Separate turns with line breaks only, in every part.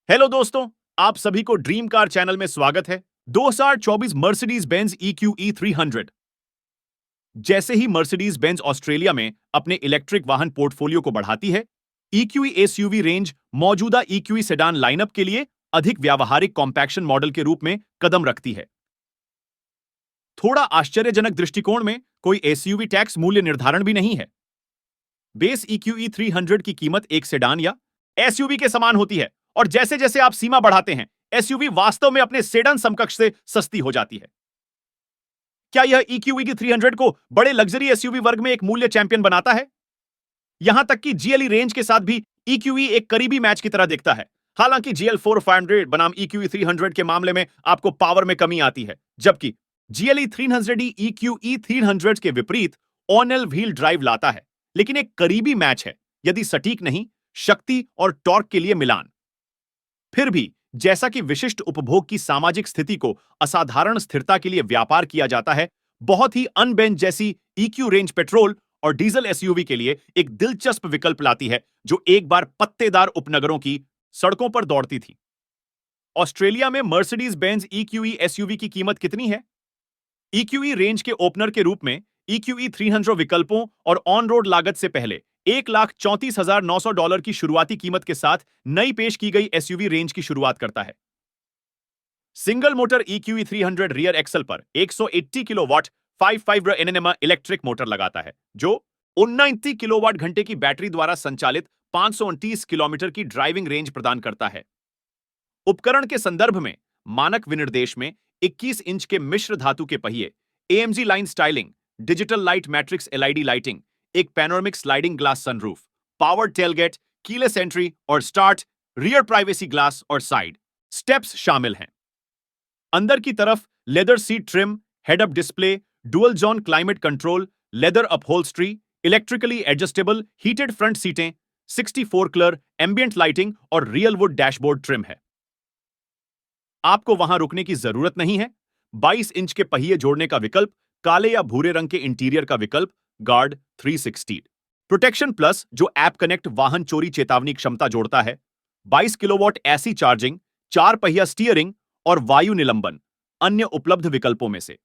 Hello दोस्तों, आप सभी को ड्रीम कार चैनल में स्वागत है। 2024 मर्सिडीज बेंज EQE 300। जैसे ही मर्सिडीज बेंज ऑस्ट्रेलिया में अपने इलेक्ट्रिक वाहन पोर्टफोलियो को बढ़ाती है, EQE एसयूवी रेंज मौजूदा EQE सेडान लाइनअप के लिए अधिक व्यावहारिक कॉम्पैक्शन मॉडल के रूप में कदम रखती है। थोड़ा आश्चर्यजनक दृष्टिकोण में कोई एसयूवी टैक्स मूल्य निर्धारण भी नहीं है। बेस EQE 300 की कीमत एक सेडान या एसयूवी के समान होती है, और जैसे जैसे आप सीमा बढ़ाते हैं, एसयूवी वास्तव में अपने सेडान समकक्ष से सस्ती हो जाती है। क्या यह EQE 300 को बड़े लग्जरी एसयूवी वर्ग में एक मूल्य चैंपियन बनाता है? यहां तक कि GLE रेंज के साथ भी EQE एक करीबी मैच की तरह दिखता है। हालांकि GL4 500 बनाम EQE 300 के मामले में आपको पावर में कमी आती है, जबकि GLE 300E EQE 300 के विपरीत ऑन व्हील ड्राइव लाता है, लेकिन एक करीबी मैच है, यदि सटीक नहीं, शक्ति और टॉर्क के लिए मिलान। फिर भी जैसा कि विशिष्ट उपभोग की सामाजिक स्थिति को असाधारण स्थिरता के लिए व्यापार किया जाता है, बहुत ही अनबेंच जैसी EQ रेंज पेट्रोल और डीजल एसयूवी के लिए एक दिलचस्प विकल्प लाती है, जो एक बार पत्तेदार उपनगरों की सड़कों पर दौड़ती थी। ऑस्ट्रेलिया में मर्सिडीज बेंज EQE एसयूवी की कीमत कितनी है? EQE रेंज के ओपनर के रूप में EQE 300 विकल्पों और ऑन रोड लागत से पहले $1,34,900 की शुरुआती कीमत के साथ नई पेश की गई एसयूवी रेंज की शुरुआत करता है। Single motor EQE 300 rear axle पर 180 किलोवाट 55 NNMA इलेक्ट्रिक मोटर लगाता है, जो 79 किलोवाट घंटे की बैटरी द्वारा संचालित 529 किलोमीटर की ड्राइविंग रेंज प्रदान करता है। उपकरण के संदर्भ में मानक विनिर्देश में 21 इंच के मिश्र धातु के पहिए, AMG line styling, digital light matrix LED lighting, एक panoramic sliding glass sunroof, power tailgate, keyless entry और स्टार्ट, रियर प्राइवेसी ग्लास और साइड स्टेप्स शामिल हैं। अंदर की तरफ leather seat trim, head up display, dual zone climate control, leather upholstery, electrically adjustable heated front सीटें, 64 colour ambient lighting और real wood dashboard trim है। आपको वहां रुकने की जरूरत नहीं है। 22 इंच के पहिए जोड़ने का विकल्प, काले या भूरे रंग के इंटीरियर का विकल्प, गार्ड 360 प्रोटेक्शन प्लस जो ऐप कनेक्ट वाहन चोरी चेतावनी क्षमता जोड़ता है, 22 किलोवाट एसी चार्जिंग, 4 पहिया स्टीयरिंग और वायु निलंबन अन्य उपलब्ध विकल्पों में से।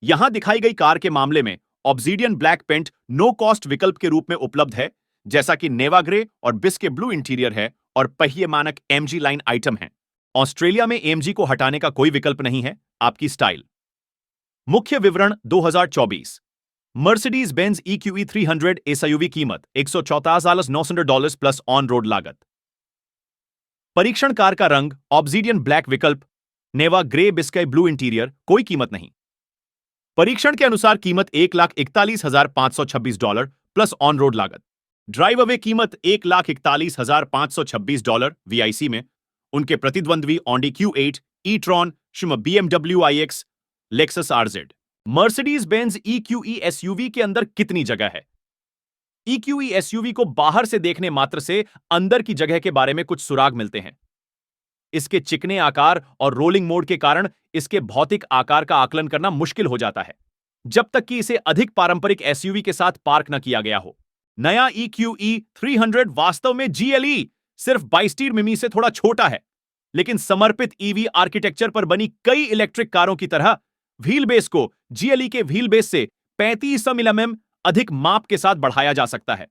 यहां दिखाई गई कार के मामले में obsidian black paint no cost विकल्प के रूप में उपलब्ध है, जैसा कि नेवा ग्रे और बिस्के ब्लू इंटीरियर है और पहिए मानक AMG लाइन आइटम है। ऑस्ट्रेलिया में AMG को हटाने का कोई विकल्प नहीं है, आपकी स्टाइल। मुख्य विवरण 2024 मर्सिडीज बेंज EQE 300 एसयूवी कीमत $114,900 प्लस ऑन रोड लागत। परीक्षण कार का रंग ऑब्सीडियन ब्लैक विकल्प, नेवा ग्रे बिस्काई ब्लू इंटीरियर, कोई कीमत नहीं। परीक्षण के अनुसार कीमत $1,41,526 प्लस ऑन रोड लागत। ड्राइव अवे कीमत $1,41,526 VIC में। उनके प्रतिद्वंद्वी Audi Q8, e-tron, BMW iX, Lexus RZ। Mercedes Benz EQE SUV के अंदर कितनी जगह है? EQE एसयूवी को बाहर से देखने मात्र से अंदर की जगह के बारे में कुछ सुराग मिलते हैं। इसके चिकने आकार और रोलिंग मोड के कारण इसके भौतिक आकार का आकलन करना मुश्किल हो जाता है, जब तक कि इसे अधिक पारंपरिक एसयूवी के साथ पार्क न किया गया हो। नया EQE 300 वास्तव में GLE सिर्फ 22 मिमी से थोड़ा छोटा है, लेकिन समर्पित EV आर्किटेक्चर पर बनी कई इलेक्ट्रिक कारों की तरह व्हील बेस को GLE के व्हील बेस से 35 mm अधिक माप के साथ बढ़ाया जा सकता है।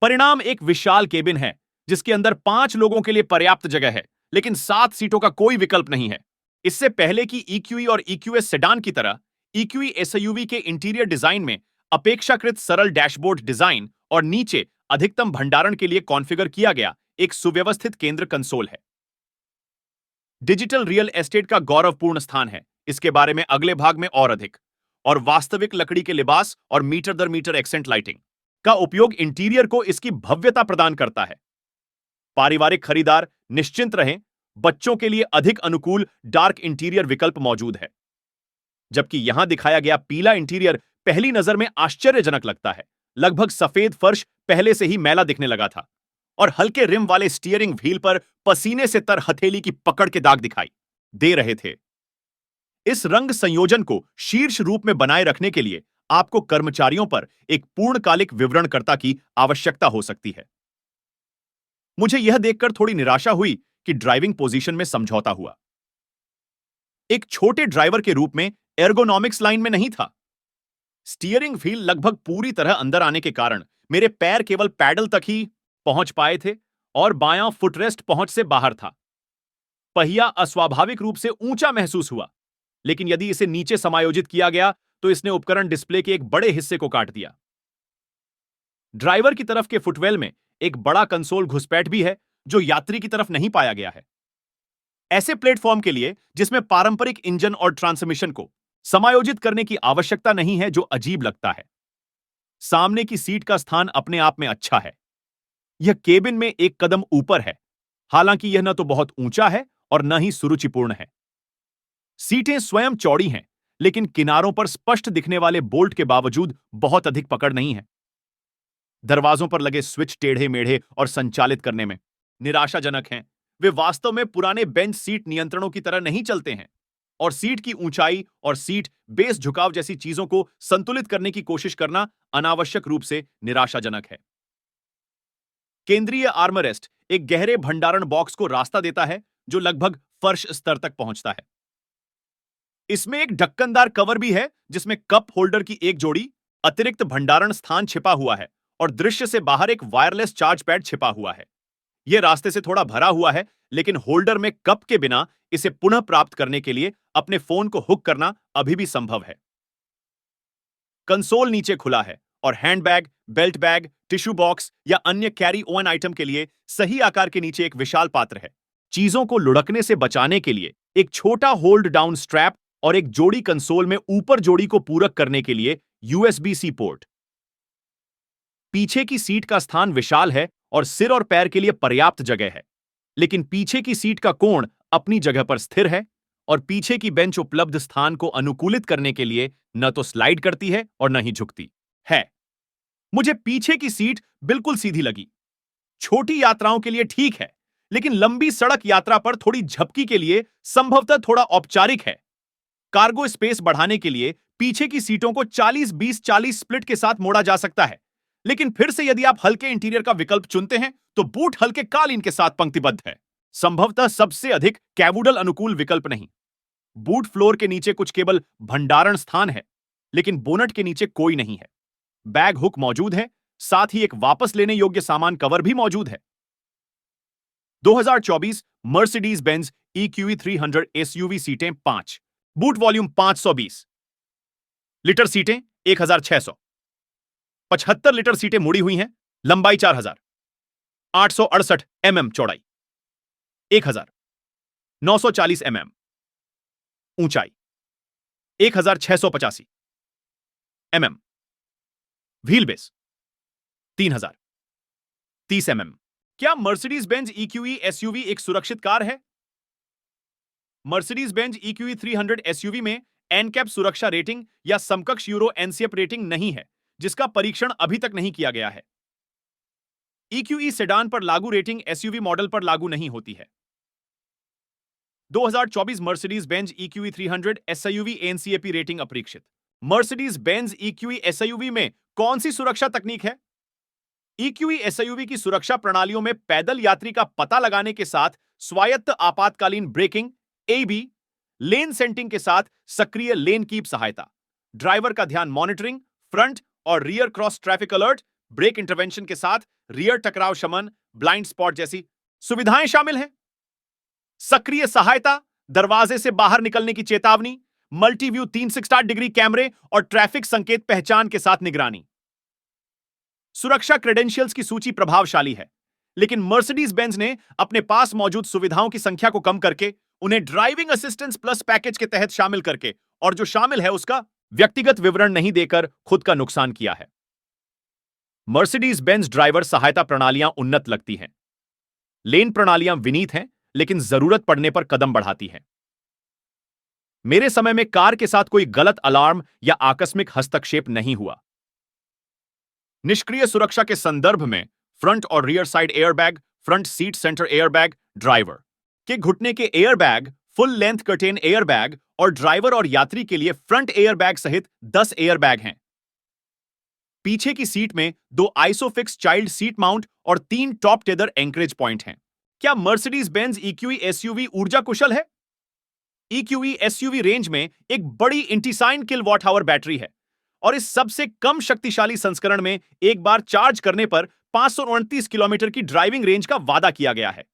परिणाम एक विशाल केबिन है, जिसके अंदर 5 लोगों के लिए पर्याप्त जगह है, लेकिन 7 सीटों का कोई विकल्प नहीं है। इससे पहले कि EQE और EQS सेडान की तरह, EQE एसयूवी के इंटीरियर डिजाइन में अपेक्षाकृत सरल डैशबोर्ड डिजाइन और नीचे अधिकतम भंडारण के लिए कॉन्फ़िगर किया गया एक सुव्यवस्थित केंद्र कंसोल है। डिजिटल रियल एस्टेट का गौरवपूर्ण स्थान है, इसके बारे में अगले भाग में और अधिक। और वास्तविक लकड़ी के लिबास और मीटर दर मीटर एक्सेंट लाइटिंग का उपयोग इंटीरियर को इसकी भव्यता प्रदान करता है। पारिवारिक खरीदार निश्चिंत रहें, बच्चों के लिए अधिक अनुकूल डार्क इंटीरियर विकल्प मौजूद है। जबकि यहां दिखाया गया पीला इंटीरियर पहली नजर में आश्चर्यजनक लगता है। लगभग सफेद फर्श पहले से ही मैला दिखने लगा था, और हल्के रिम वाले स्टीयरिंग व्हील पर पसीने से तर हथेली की पकड़ के दाग दिखाई दे रहे थे। इस रंग संयोजन को शीर्ष रूप में बनाए रखने के लिए आपको कर्मचारियों पर एक पूर्णकालिक विवरणकर्ता की आवश्यकता हो सकती है। मुझे यह देखकर थोड़ी निराशा हुई कि ड्राइविंग पोजीशन में समझौता हुआ। एक छोटे ड्राइवर के रूप में एर्गोनॉमिक्स लाइन में नहीं था। स्टीयरिंग व्हील लगभग पूरी तरह अंदर आने के कारण मेरे पैर केवल पैडल तक ही पहुंच पाए थे और बायां फुटरेस्ट पहुंच से बाहर था। पहिया अस्वाभाविक रूप से ऊंचा महसूस हुआ, लेकिन यदि इसे नीचे समायोजित किया गया तो इसने उपकरण डिस्प्ले के एक बड़े हिस्से को काट दिया। ड्राइवर की तरफ के फुटवेल में एक बड़ा कंसोल घुसपैठ भी है जो यात्री की तरफ नहीं पाया गया है। ऐसे प्लेटफॉर्म के लिए जिसमें पारंपरिक इंजन और ट्रांसमिशन को समायोजित करने की आवश्यकता नहीं है, जो अजीब लगता है। सामने की सीट का स्थान अपने आप में अच्छा है। यह केबिन में एक कदम ऊपर है, हालांकि यह न तो बहुत ऊंचा है और न ही सुरुचिपूर्ण है। सीटें स्वयं चौड़ी हैं, लेकिन किनारों पर स्पष्ट दिखने वाले बोल्ट के बावजूद बहुत अधिक पकड़ नहीं है। दरवाजों पर लगे स्विच टेढ़े मेढ़े और संचालित करने में निराशाजनक हैं। वे वास्तव में पुराने बेंच सीट नियंत्रणों की तरह नहीं चलते हैं और सीट की ऊंचाई और सीट बेस झुकाव जैसी चीजों को संतुलित करने की कोशिश करना अनावश्यक रूप से निराशाजनक है। केंद्रीय आर्मरेस्ट एक गहरे भंडारण बॉक्स को रास्ता देता है जो लगभग फर्श स्तर तक पहुंचता है। इसमें एक ढक्कनदार कवर भी है जिसमें कप होल्डर की एक जोड़ी, अतिरिक्त भंडारण स्थान छिपा हुआ है और दृश्य से बाहर एक वायरलेस चार्ज पैड छिपा हुआ है। यह रास्ते से थोड़ा भरा हुआ है, लेकिन होल्डर में कप के बिना इसे पुनः प्राप्त करने के लिए अपने फोन को हुक करना अभी भी संभव है। कंसोल नीचे खुला है और handbag, belt bag, tissue box या अन्य कैरी ऑन आइटम के लिए सही आकार के नीचे एक विशाल पात्र है। चीजों को लुढ़कने से बचाने के लिए एक छोटा होल्ड डाउन स्ट्रैप और एक जोड़ी कंसोल में ऊपर जोड़ी को पूरक करने के लिए USB-C पोर्ट। पीछे की सीट का स्थान विशाल है और सिर और पैर के लिए पर्याप्त जगह है, लेकिन पीछे की सीट का कोण अपनी जगह पर स्थिर है और पीछे की बेंच उपलब्ध स्थान को अनुकूलित करने के लिए न तो स्लाइड करती है और न ही झुकती है। मुझे पीछे की सीट बिल्कुल सीधी लगी। छोटी यात्राओं के लिए ठीक है, लेकिन लंबी सड़क यात्रा पर थोड़ी झपकी के लिए संभवतः थोड़ा औपचारिक है। कार्गो स्पेस बढ़ाने के लिए पीछे की सीटों को 40-20-40 स्प्लिट के साथ मोड़ा जा सकता है, लेकिन फिर से यदि आप हल्के इंटीरियर का विकल्प चुनते हैं तो बूट हल्के कालीन के साथ पंक्तिबद्ध है। संभवतः सबसे अधिक कैवुडल अनुकूल विकल्प नहीं। बूट फ्लोर के नीचे कुछ केवल भंडारण स्थान है, लेकिन बोनट के नीचे कोई नहीं है। बैग हुक मौजूद है, साथ ही एक वापस लेने योग्य सामान कवर भी मौजूद है। 2024 मर्सिडीज बेंज EQE 300 SUV सीटें 5, बूट वॉल्यूम 520 लीटर, सीटें 1600, 75 लीटर सीटें मुड़ी हुई हैं, लंबाई 4000, 868 mm चौड़ाई, 1940 mm ऊंचाई, 1685 mm व्हील बेस, 3030 mm। क्या मर्सिडीज बेंज EQE SUV एक सुरक्षित कार है? मर्सिडीज बेंज EQE 300 SUV में एनकैप सुरक्षा रेटिंग या समकक्ष यूरो NCAP रेटिंग नहीं है, जिसका परीक्षण अभी तक नहीं किया गया है। EQE सेडान पर लागू रेटिंग SUV मॉडल पर लागू नहीं होती है। 2024 Mercedes Benz EQE 300 SUV NCAP rating अपरीक्षित। मर्सिडीज बेंज EQE SUV में कौन सी सुरक्षा तकनीक है? EQE SUV की सुरक्षा प्रणालियों में पैदल यात्री का पता लगाने के साथ स्वायत्त आपातकालीन ब्रेकिंग AB, लेन सेंटिंग के साथ सक्रिय लेन कीप सहायता, ड्राइवर का ध्यान मॉनिटरिंग, फ्रंट और rear cross traffic alert, brake intervention के साथ रियर टकराव शमन, ब्लाइंड स्पॉट जैसी सुविधाएं शामिल हैं। सक्रिय सहायता, दरवाजे से बाहर निकलने की चेतावनी, मल्टीव्यू 360 डिग्री कैमरे और ट्रैफिक संकेत पहचान के साथ निगरानी। सुरक्षा क्रेडेंशियल्स की सूची प्रभावशाली है, लेकिन मर्सिडीज बेंज ने अपने पास मौजूद सुविधाओं की संख्या को कम करके उन्हें ड्राइविंग असिस्टेंस प्लस पैकेज के तहत शामिल करके और जो शामिल है उसका व्यक्तिगत विवरण नहीं देकर खुद का नुकसान किया है। मर्सिडीज बेंज ड्राइवर सहायता प्रणालियां उन्नत लगती हैं। लेन प्रणालियां विनीत हैं, लेकिन जरूरत पड़ने पर कदम बढ़ाती हैं। मेरे समय में कार के साथ कोई गलत अलार्म या आकस्मिक हस्तक्षेप नहीं हुआ। निष्क्रिय सुरक्षा के संदर्भ में फ्रंट और rear side airbag, front seat centre airbag, driver के घुटने के airbag, full length curtain airbag और ड्राइवर और यात्री के लिए फ्रंट एयरबैग सहित 10 एयरबैग हैं। पीछे की सीट में दो आइसोफिक्स चाइल्ड सीट माउंट और 3 टॉप टेदर एंकरेज पॉइंट हैं। क्या मर्सिडीज बेंज EQE एसयूवी ऊर्जा कुशल है? EQE एसयूवी रेंज में एक बड़ी 29 किलोवाट आवर बैटरी है और इस सबसे कम शक्तिशाली संस्करण में एक बार चार्ज करने पर 529 किलोमीटर की ड्राइविंग रेंज का वादा किया गया है।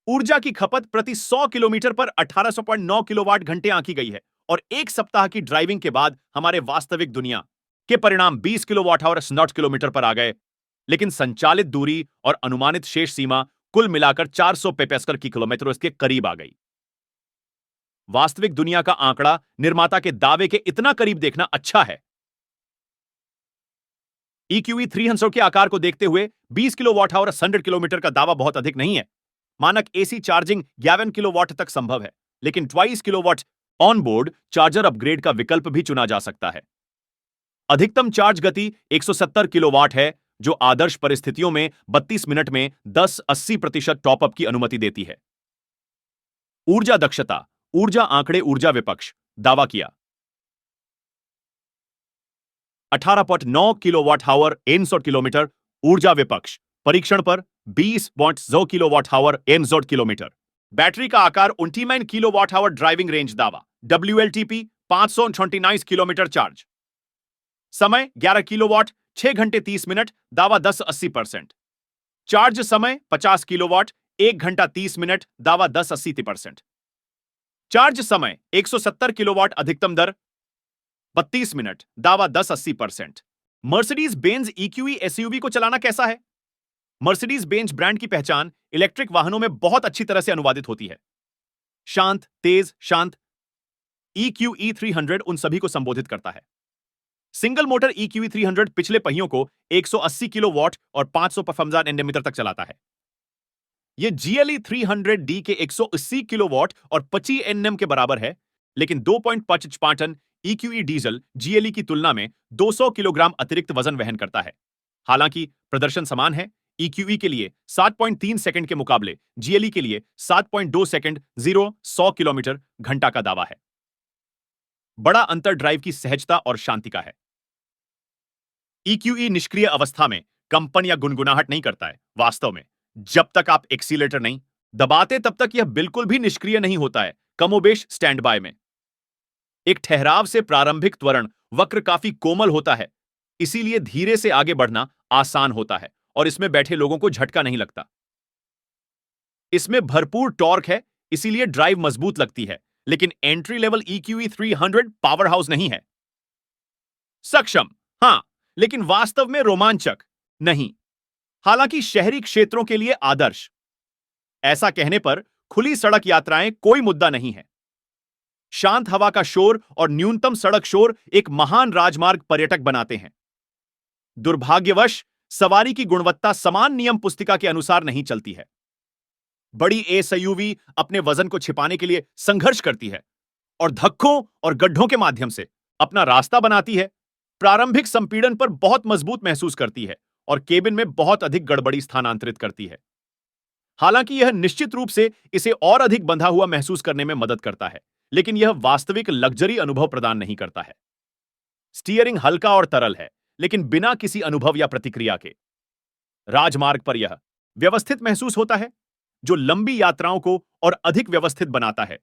ऊर्जा की खपत प्रति 100 किलोमीटर पर 1800.9 किलोवाट घंटे आंकी गई है और एक सप्ताह की ड्राइविंग के बाद हमारे वास्तविक दुनिया के परिणाम 20 किलोवाट आवर 60 किलोमीटर पर आ गए, लेकिन संचालित दूरी और अनुमानित शेष सीमा कुल मिलाकर 400 पेस्कल की किलोमीटर के करीब आ गई। वास्तविक दुनिया का आंकड़ा निर्माता के दावे के इतना करीब देखना अच्छा है। EQE 300 के आकार को देखते हुए 20 किलोवाट आवर 100 किलोमीटर का दावा बहुत अधिक नहीं है। मानक एसी चार्जिंग 11 किलोवाट तक संभव है, लेकिन 22 किलोवाट ऑन-बोर्ड चार्जर अपग्रेड का विकल्प भी चुना जा सकता है। अधिकतम चार्ज गति 170 किलोवाट है, जो आदर्श परिस्थितियों में 32 मिनट में 10-80% टॉपअप की अनुमति देती है। ऊर्जा दक्षता, ऊर्जा आंकड़े ऊर्जा विपक्ष दावा किया 18.9 किलोवाट आवर 100 किलोमीटर, ऊर्जा विपक्ष परीक्षण पर 20.0 किलोवाट आवर 100 किलोमीटर। बैटरी का आकार 29 किलोवाट आवर ड्राइविंग रेंज दावा, WLTP 529 किलोमीटर चार्ज। समय 11 किलोवाट 6 घंटे 30 मिनट दावा 10-80%। चार्ज समय 50 किलोवाट 1 घंटा 30 मिनट दावा 10-80%। चार्ज समय 170 किलोवाट अधिकतम दर 32 मिनट दावा 10-80%। मर्सिडीज बेंज EQE एसयूवी को चलाना कैसा है? मर्सिडीज बेंज ब्रांड की पहचान इलेक्ट्रिक वाहनों में बहुत अच्छी तरह से अनुवादित होती है। शांत, तेज, शांत। EQE 300 उन सभी को संबोधित करता है। सिंगल मोटर EQE 300 पिछले पहियों को 180 किलोवाट और 500 परफॉर्मेंस Nm तक चलाता है। यह GLE 300D के 180 किलोवाट और 25 Nm के बराबर है, लेकिन 2.5 टन EQE डीजल GLE की तुलना में 200 किलोग्राम अतिरिक्त वजन वहन करता है। हालांकि प्रदर्शन समान है। EQE के लिए 7.3 सेकंड के मुकाबले GLE के लिए 7.2 सेकंड 0-100 किलोमीटर घंटा का दावा है। बड़ा अंतर ड्राइव की सहजता और शांति का है। EQE निष्क्रिय अवस्था में कंपन या गुनगुनाहट नहीं करता है। वास्तव में जब तक आप एक्सीलेटर नहीं दबाते तब तक यह बिल्कुल भी निष्क्रिय नहीं होता है, कमोबेश स्टैंड बाय में। एक ठहराव से प्रारंभिक त्वरण वक्र काफी कोमल होता है, इसीलिए धीरे से आगे बढ़ना आसान होता है और इसमें बैठे लोगों को झटका नहीं लगता। इसमें भरपूर टॉर्क है, इसीलिए ड्राइव मजबूत लगती है, लेकिन entry level EQE 300 power house नहीं है। सक्षम, हां, लेकिन वास्तव में रोमांचक नहीं। हालांकि शहरी क्षेत्रों के लिए आदर्श। ऐसा कहने पर खुली सड़क यात्राएं कोई मुद्दा नहीं है। शांत हवा का शोर और न्यूनतम सड़क शोर एक महान राजमार्ग पर्यटक बनाते हैं। दुर्भाग्यवश सवारी की गुणवत्ता समान नियम पुस्तिका के अनुसार नहीं चलती है। बड़ी एसयूवी अपने वजन को छिपाने के लिए संघर्ष करती है और धक्कों और गड्ढों के माध्यम से अपना रास्ता बनाती है। प्रारंभिक संपीड़न पर बहुत मजबूत महसूस करती है और केबिन में बहुत अधिक गड़बड़ी स्थानांतरित करती है। हालांकि यह निश्चित रूप से इसे और अधिक बंधा हुआ महसूस करने में मदद करता है, लेकिन यह वास्तविक लग्जरी अनुभव प्रदान नहीं करता है। स्टीयरिंग हल्का और तरल है, लेकिन बिना किसी अनुभव या प्रतिक्रिया के। राजमार्ग पर यह व्यवस्थित महसूस होता है, जो लंबी यात्राओं को और अधिक व्यवस्थित बनाता है।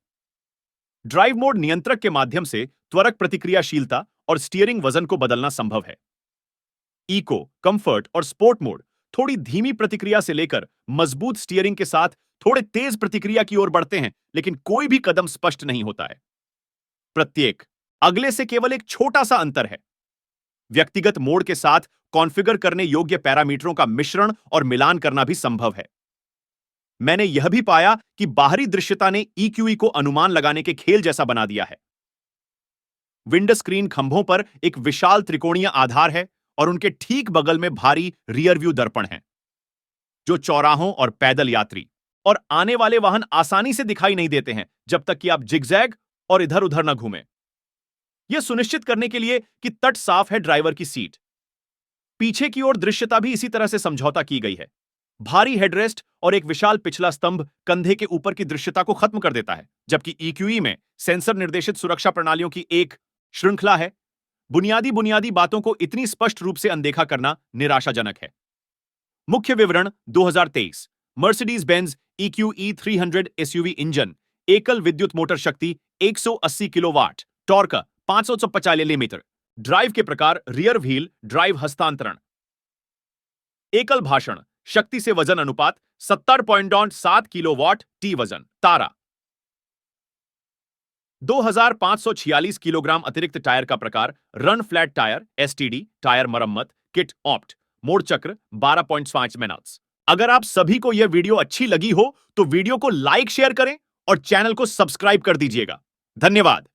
ड्राइव मोड नियंत्रक के माध्यम से त्वरक प्रतिक्रियाशीलता और स्टीयरिंग वजन को बदलना संभव है। इको, कंफर्ट और स्पोर्ट मोड थोड़ी धीमी प्रतिक्रिया से लेकर मजबूत स्टीयरिंग के साथ थोड़े तेज प्रतिक्रिया की ओर बढ़ते हैं, लेकिन कोई भी कदम स्पष्ट नहीं होता है। प्रत्येक अगले से केवल एक छोटा सा अंतर है। व्यक्तिगत मोड के साथ कॉन्फ़िगर करने योग्य पैरामीटरों का मिश्रण और मिलान करना भी संभव है। मैंने यह भी पाया कि बाहरी दृश्यता ने EQE को अनुमान लगाने के खेल जैसा बना दिया है। विंडस्क्रीन खंभों पर एक विशाल त्रिकोणीय आधार है और उनके ठीक बगल में भारी रियर व्यू दर्पण है, जो चौराहों और पैदल यात्री और आने वाले वाहन आसानी से दिखाई नहीं देते हैं जब तक कि आप जिगजैग और इधर उधर न घूमें। यह सुनिश्चित करने के लिए कि तट साफ है ड्राइवर की सीट। पीछे की ओर दृश्यता भी इसी तरह से समझौता की गई है। भारी हेडरेस्ट और एक विशाल पिछला स्तंभ कंधे के ऊपर की दृश्यता को खत्म कर देता है, जबकि EQE में सेंसर निर्देशित सुरक्षा प्रणालियों की एक श्रृंखला है बुनियादी बुनियादी बातों को इतनी स्पष्ट रूप से अनदेखा करना निराशाजनक है। मुख्य विवरण 2023 Mercedes Benz EQE 300 SUV engine, एकल विद्युत मोटर शक्ति 180 किलोवाट, टॉर्क 550 मिलीमीटर, ड्राइव के प्रकार रियर व्हील ड्राइव हस्तांतरण, एकल भाषण, शक्ति से वजन अनुपात 70.7 किलोवाट टी वजन, तारा 2546 किलोग्राम अतिरिक्त टायर का प्रकार run flat tyre STD, tyre मरम्मत किट ऑप्ट, मोड़ चक्र 12.5 मिनट्स। अगर आप सभी को यह वीडियो अच्छी लगी हो तो वीडियो को लाइक शेयर करें और चैनल को सब्सक्राइब कर दीजिएगा। धन्यवाद।